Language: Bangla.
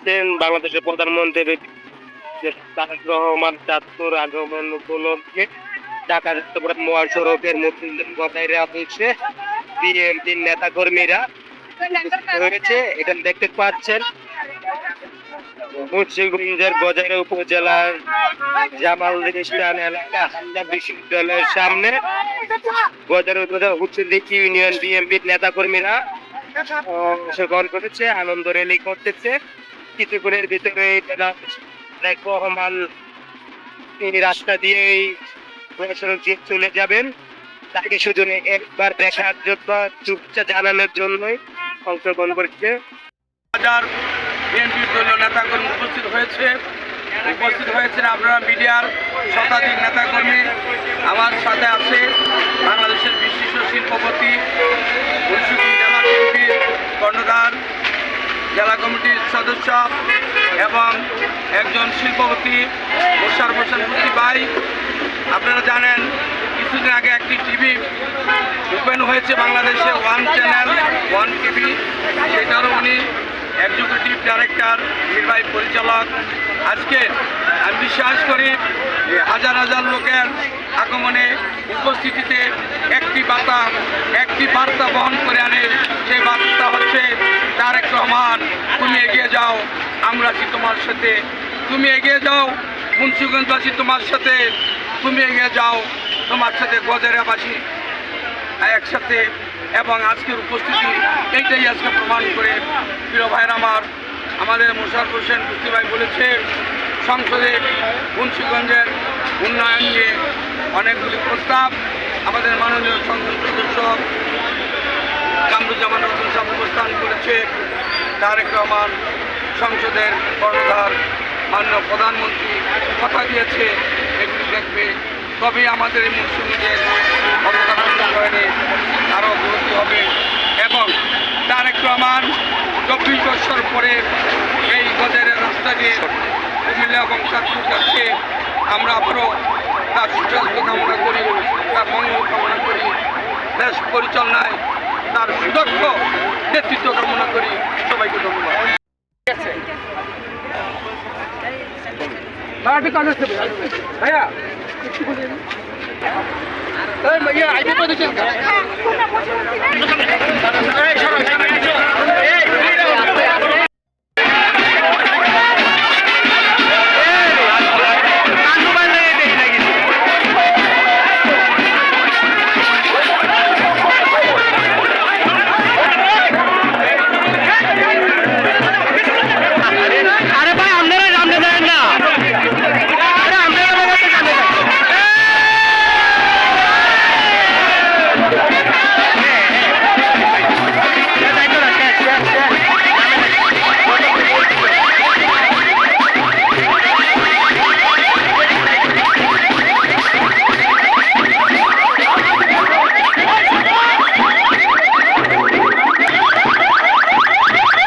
পাচ্ছেন বাংলাদেশের প্রধানমন্ত্রী তারেক রহমান চাঁদপুর আগমন উপলক্ষে ঢাকা চট্টগ্রাম মহাসড়কের মুসলিম বজায় হয়েছে বিএনপির নেতা কর্মীরা রয়েছে। এটা দেখতে পাচ্ছেন মুন্সিগঞ্জের গজারিয়া উপজেলার জামালদিন স্থান এলাকা হামজা বিশ্ববিদ্যালয়ের সামনে গজারিয়া উপজেলা হুচুন্দি ইউনিয়ন বিএনপির নেতা কর্মীরা অংশগ্রহণ করেছে, আনন্দ র্যালি করতেছে। কিছুক্ষণের ভিতরে তারেক রহমান তিনি রাস্তা দিয়েই চলে যাবেন। তাকে শুধু একবার দেখার জন্য শুভেচ্ছা জানানোর জন্যই অংশগ্রহণ করেছে। হাজার বিএনপির দলীয় নেতাকর্মী উপস্থিত হয়েছেন আপনারা মিডিয়ার শতাধিক নেতাকর্মী। আমার সাথে আছে বাংলাদেশের বিশিষ্ট শিল্পপতি মুন্সিগঞ্জ জেলা বিএনপির কর্ণধার, জেলা কমিটির সদস্য এবং একজন শিল্পপতি মোশাররফ হোসেন মুফতি ভাই। আপনারা জানেন কিছুদিন আগে একটি টিভি ওপেন হয়েছে বাংলাদেশে, ওয়ান চ্যানেল, ওয়ান টিভি। সেটারও উনি এক্সিকিউটিভ ডাইরেক্টর, নির্বাহী পরিচালক। আজকে আমি বিশ্বাস করি যে হাজার হাজার লোকের আগমনে উপস্থিতিতে একটি বার্তা বহন করে আনে। সেই বার্তা হচ্ছে তারেক রহমান, তুমি এগিয়ে যাও, আমরা আছি তোমার সাথে। তুমি এগিয়ে যাও, মুন্সিগঞ্জবাসী তোমার সাথে। তুমি এগিয়ে যাও, তোমার সাথে গজারিয়াবাসী একসাথে। এবং আজকের উপস্থিতি এইটাই আজকে প্রমাণ করে। প্রিয় ভাইরা আমাদের মোশাররফ হোসেন মুফতি ভাই বলেছে সংসদে মুন্সিগঞ্জের উন্নয়ন নিয়ে অনেকগুলি প্রস্তাব আমাদের মাননীয় সংসদ সদস্য কামরুজ্জামান রতন সাহেব উপস্থাপন করেছে। তারেক রহমান সংসদের কর্ণধার মাননীয় প্রধানমন্ত্রী কথা দিয়েছে এগুলি দেখবে, তবে আমাদের এই মুন্সিগঞ্জের উন্নয়নে আরও উন্নতি হবে। এবং তারেক রহমান 24 বছর পরে এই গজারিয়া রাস্তা দিয়ে কুমিল্লা এবং চাঁদপুর যাচ্ছে। আমরা আবারও তার সুস্বাস্থ্য কামনা করি, তার মঙ্গল কামনা করি, দেশ পরিচালনায় তার সুদক্ষ নেতৃত্ব কামনা করি। সবাইকে ধন্যবাদ। ভাইয়া